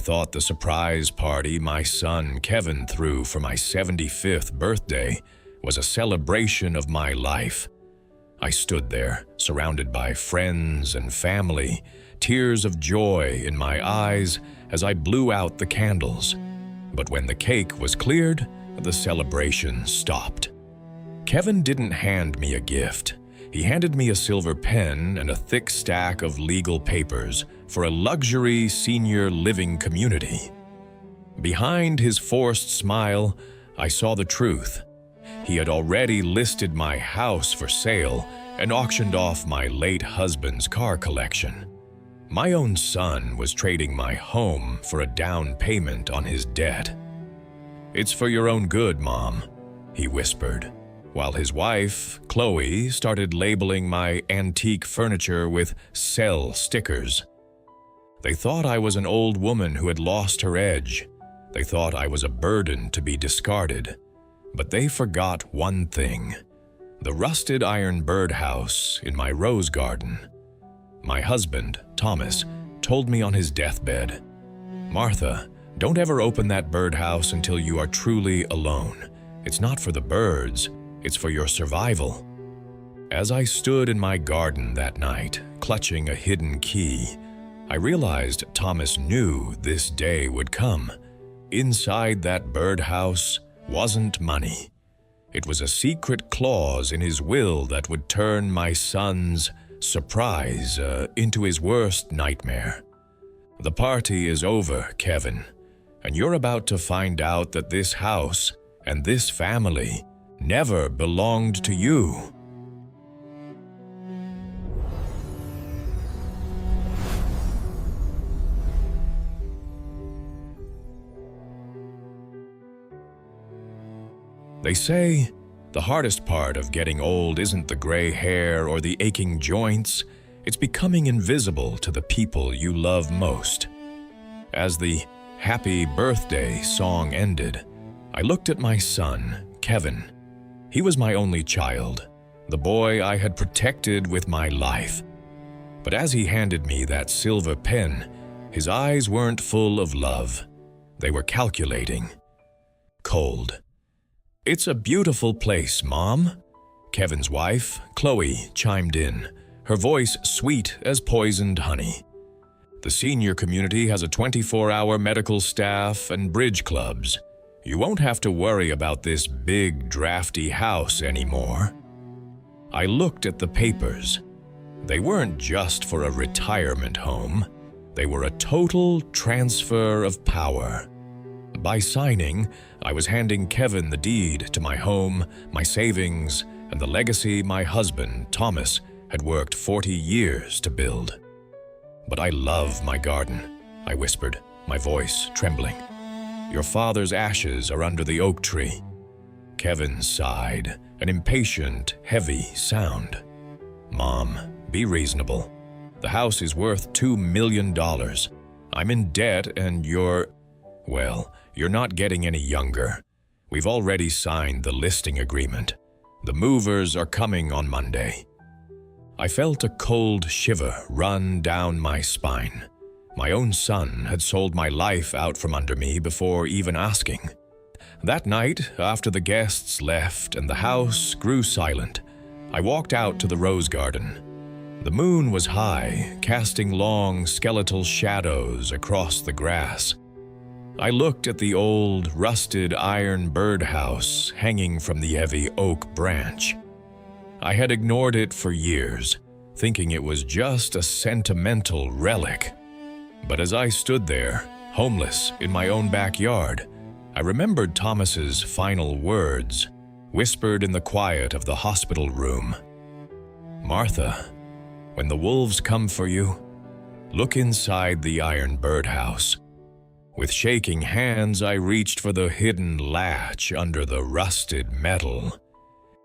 thought the surprise party my son Kevin threw for my 75th birthday was a celebration of my life. I stood there, surrounded by friends and family, tears of joy in my eyes as I blew out the candles. But when the cake was cleared, the celebration stopped. Kevin didn't hand me a gift. He handed me a silver pen and a thick stack of legal papers for a luxury senior living community. Behind his forced smile, I saw the truth. He had already listed my house for sale and auctioned off my late husband's car collection. My own son was trading my home for a down payment on his debt. "It's for your own good, Mom," he whispered, while his wife, Chloe, started labeling my antique furniture with "sell" stickers. They thought I was an old woman who had lost her edge. They thought I was a burden to be discarded. But they forgot one thing: the rusted iron birdhouse in my rose garden. My husband, Thomas, told me on his deathbed, "Martha, don't ever open that birdhouse until you are truly alone. It's not for the birds, it's for your survival." As I stood in my garden that night, clutching a hidden key, I realized Thomas knew this day would come. Inside that birdhouse wasn't money. It was a secret clause in his will that would turn my son's surprise into his worst nightmare. The party is over, Kevin, and you're about to find out that this house and this family never belonged to you. They say the hardest part of getting old isn't the gray hair or the aching joints, it's becoming invisible to the people you love most. As the "Happy Birthday" song ended, I looked at my son, Kevin. He was my only child, the boy I had protected with my life. But as he handed me that silver pen, his eyes weren't full of love. They were calculating. Cold. "It's a beautiful place, Mom," Kevin's wife, Chloe, chimed in, her voice sweet as poisoned honey. "The senior community has a 24-hour medical staff and bridge clubs. You won't have to worry about this big, drafty house anymore." I looked at the papers. They weren't just for a retirement home. They were a total transfer of power. By signing, I was handing Kevin the deed to my home, my savings, and the legacy my husband, Thomas, had worked 40 years to build. "But I love my garden," I whispered, my voice trembling. "Your father's ashes are under the oak tree." Kevin sighed, an impatient, heavy sound. "Mom, be reasonable. The house is worth $2 million. I'm in debt and well, you're not getting any younger. We've already signed the listing agreement. The movers are coming on Monday." I felt a cold shiver run down my spine. My own son had sold my life out from under me before even asking. That night, after the guests left and the house grew silent, I walked out to the rose garden. The moon was high, casting long, skeletal shadows across the grass. I looked at the old, rusted iron birdhouse hanging from the heavy oak branch. I had ignored it for years, thinking it was just a sentimental relic. But as I stood there, homeless in my own backyard, I remembered Thomas's final words, whispered in the quiet of the hospital room. "Martha, when the wolves come for you, look inside the iron birdhouse." With shaking hands, I reached for the hidden latch under the rusted metal.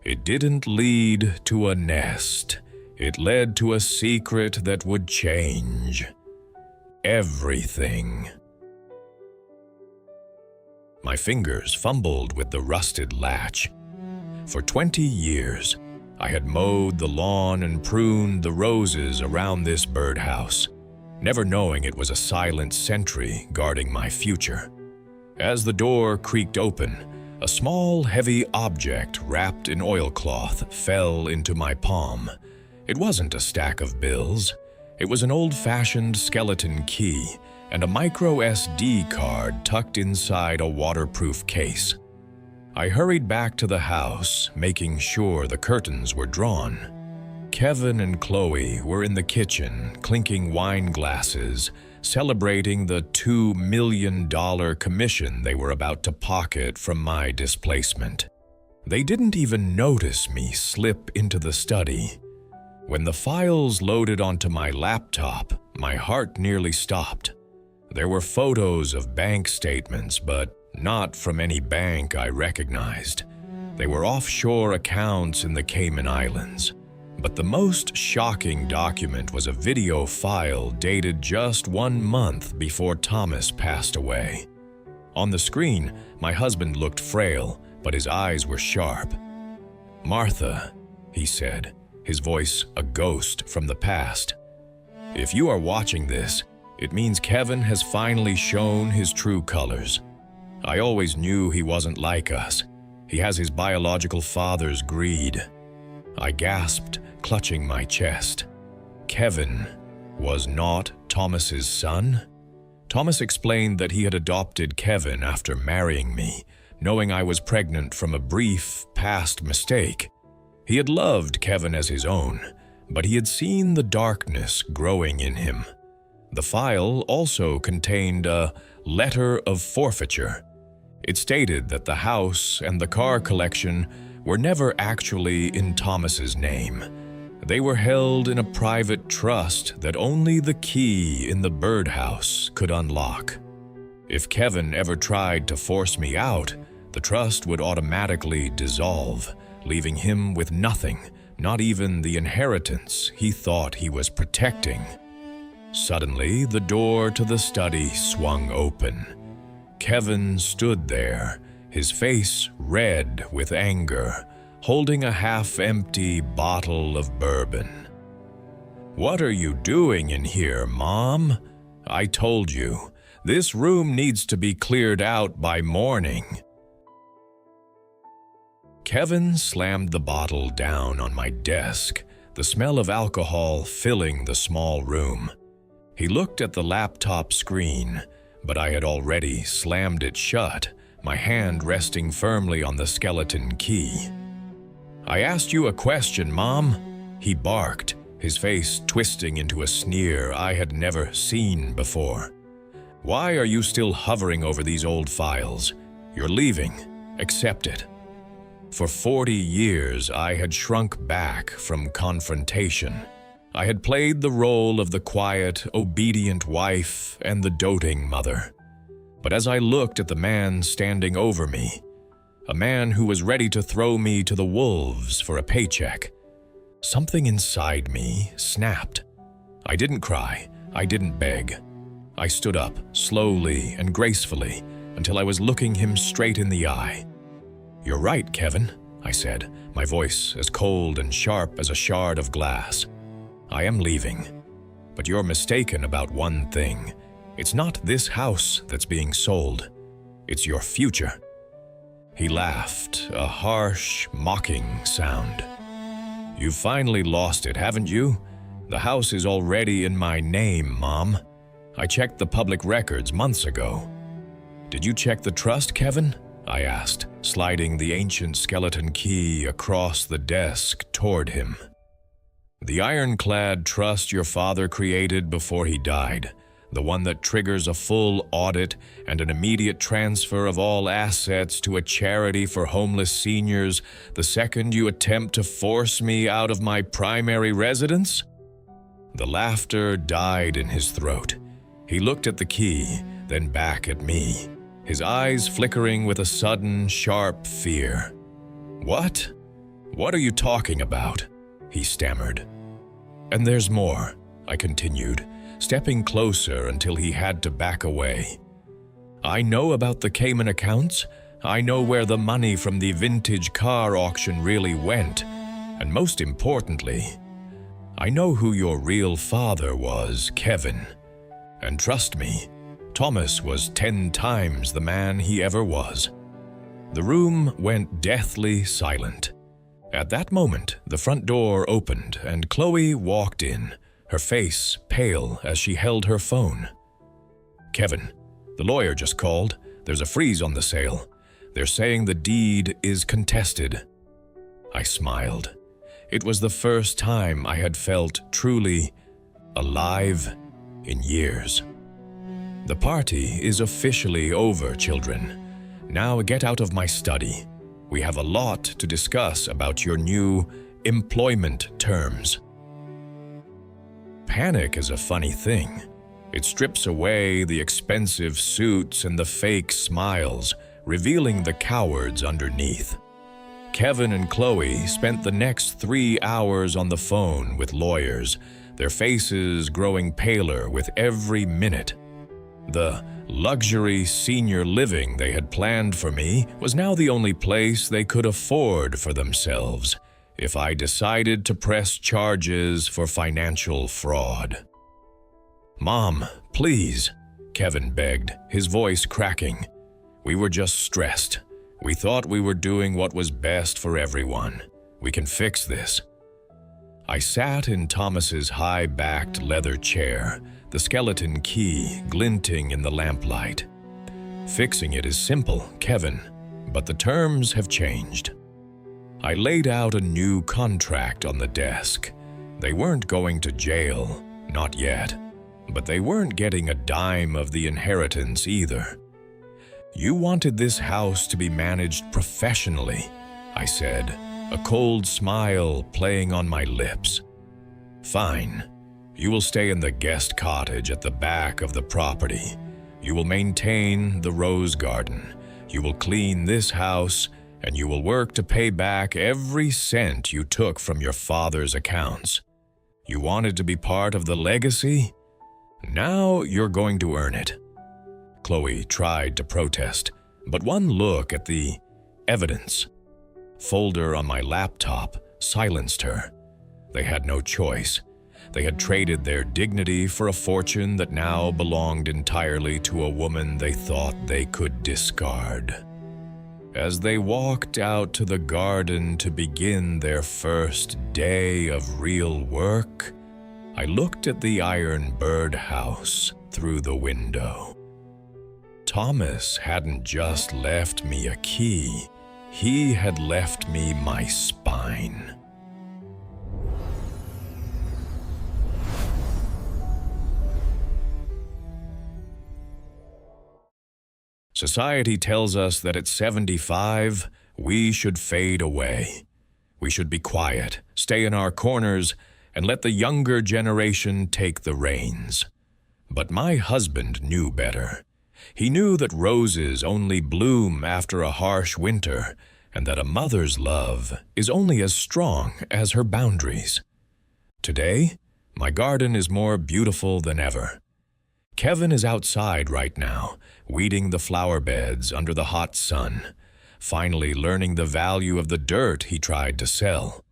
It didn't lead to a nest. It led to a secret that would change everything. My fingers fumbled with the rusted latch. For 20 years, I had mowed the lawn and pruned the roses around this birdhouse. never knowing it was a silent sentry guarding my future. As the door creaked open, a small, heavy object wrapped in oilcloth fell into my palm. It wasn't a stack of bills. It was an old-fashioned skeleton key and a micro SD card tucked inside a waterproof case. I hurried back to the house, making sure the curtains were drawn. Kevin and Chloe were in the kitchen, clinking wine glasses, celebrating the $2 million commission they were about to pocket from my displacement. They didn't even notice me slip into the study. When the files loaded onto my laptop, my heart nearly stopped. There were photos of bank statements, but not from any bank I recognized. They were offshore accounts in the Cayman Islands. But the most shocking document was a video file dated just 1 month before Thomas passed away. On the screen, my husband looked frail, but his eyes were sharp. "Martha," he said, his voice a ghost from the past. "If you are watching this, it means Kevin has finally shown his true colors. I always knew he wasn't like us. He has his biological father's greed." I gasped, clutching my chest. Kevin was not Thomas's son? Thomas explained that he had adopted Kevin after marrying me, knowing I was pregnant from a brief, past mistake. He had loved Kevin as his own, but he had seen the darkness growing in him. The file also contained a letter of forfeiture. It stated that the house and the car collection were never actually in Thomas's name. They were held in a private trust that only the key in the birdhouse could unlock. If Kevin ever tried to force me out, the trust would automatically dissolve, leaving him with nothing, not even the inheritance he thought he was protecting. Suddenly, the door to the study swung open. Kevin stood there, his face red with anger, holding a half-empty bottle of bourbon. "What are you doing in here, Mom? I told you, this room needs to be cleared out by morning." Kevin slammed the bottle down on my desk, the smell of alcohol filling the small room. He looked at the laptop screen, but I had already slammed it shut, my hand resting firmly on the skeleton key. "I asked you a question, Mom," he barked, his face twisting into a sneer I had never seen before. "Why are you still hovering over these old files? You're leaving. Accept it." For 40 years, I had shrunk back from confrontation. I had played the role of the quiet, obedient wife and the doting mother. But as I looked at the man standing over me, a man who was ready to throw me to the wolves for a paycheck, something inside me snapped. I didn't cry, I didn't beg. I stood up, slowly and gracefully, until I was looking him straight in the eye. "You're right, Kevin," I said, my voice as cold and sharp as a shard of glass. "I am leaving. But you're mistaken about one thing. It's not this house that's being sold. It's your future." He laughed, a harsh, mocking sound. "You've finally lost it, haven't you? The house is already in my name, Mom. I checked the public records months ago." "Did you check the trust, Kevin?" I asked, sliding the ancient skeleton key across the desk toward him. "The iron-clad trust your father created before he died, the one that triggers a full audit and an immediate transfer of all assets to a charity for homeless seniors the second you attempt to force me out of my primary residence?" The laughter died in his throat. He looked at the key, then back at me, his eyes flickering with a sudden, sharp fear. "What? What are you talking about?" he stammered. "And there's more," I continued, stepping closer until he had to back away. "I know about the Cayman accounts. I know where the money from the vintage car auction really went. And most importantly, I know who your real father was, Kevin. And trust me, Thomas was 10 times the man he ever was. The room went deathly silent. At that moment, the front door opened and Chloe walked in, her face pale as she held her phone. "Kevin, the lawyer just called. There's a freeze on the sale. They're saying the deed is contested." I smiled. It was the first time I had felt truly alive in years. "The party is officially over, children. Now get out of my study. We have a lot to discuss about your new employment terms." Panic is a funny thing. It strips away the expensive suits and the fake smiles, revealing the cowards underneath. Kevin and Chloe spent the next 3 hours on the phone with lawyers, their faces growing paler with every minute. The luxury senior living they had planned for me was now the only place they could afford for themselves if I decided to press charges for financial fraud. "Mom, please," Kevin begged, his voice cracking. "We were just stressed. We thought we were doing what was best for everyone. We can fix this." I sat in Thomas's high-backed leather chair, the skeleton key glinting in the lamplight. "Fixing it is simple, Kevin, but the terms have changed." I laid out a new contract on the desk. They weren't going to jail, not yet, but they weren't getting a dime of the inheritance either. "You wanted this house to be managed professionally," I said, a cold smile playing on my lips. "Fine. You will stay in the guest cottage at the back of the property. You will maintain the rose garden. You will clean this house, and you will work to pay back every cent you took from your father's accounts. You wanted to be part of the legacy? Now you're going to earn it." Chloe tried to protest, but one look at the evidence folder on my laptop silenced her. They had no choice. They had traded their dignity for a fortune that now belonged entirely to a woman they thought they could discard. As they walked out to the garden to begin their first day of real work, I looked at the iron birdhouse through the window. Thomas hadn't just left me a key, he had left me my spine. Society tells us that at 75, we should fade away. We should be quiet, stay in our corners, and let the younger generation take the reins. But my husband knew better. He knew that roses only bloom after a harsh winter, and that a mother's love is only as strong as her boundaries. Today, my garden is more beautiful than ever. Kevin is outside right now, weeding the flower beds under the hot sun, finally learning the value of the dirt he tried to sell.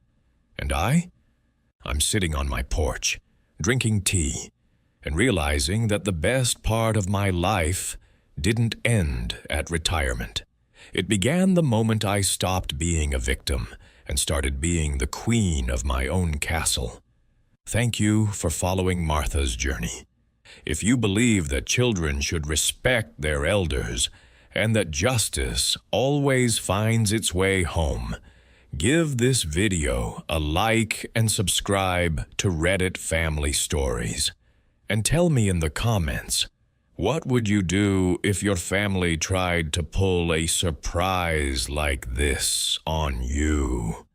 And I'm sitting on my porch, drinking tea, and realizing that the best part of my life didn't end at retirement. It began the moment I stopped being a victim and started being the queen of my own castle. Thank you for following Martha's journey. If you believe that children should respect their elders and that justice always finds its way home, give this video a like and subscribe to Reddit Family Stories. And tell me in the comments, what would you do if your family tried to pull a surprise like this on you?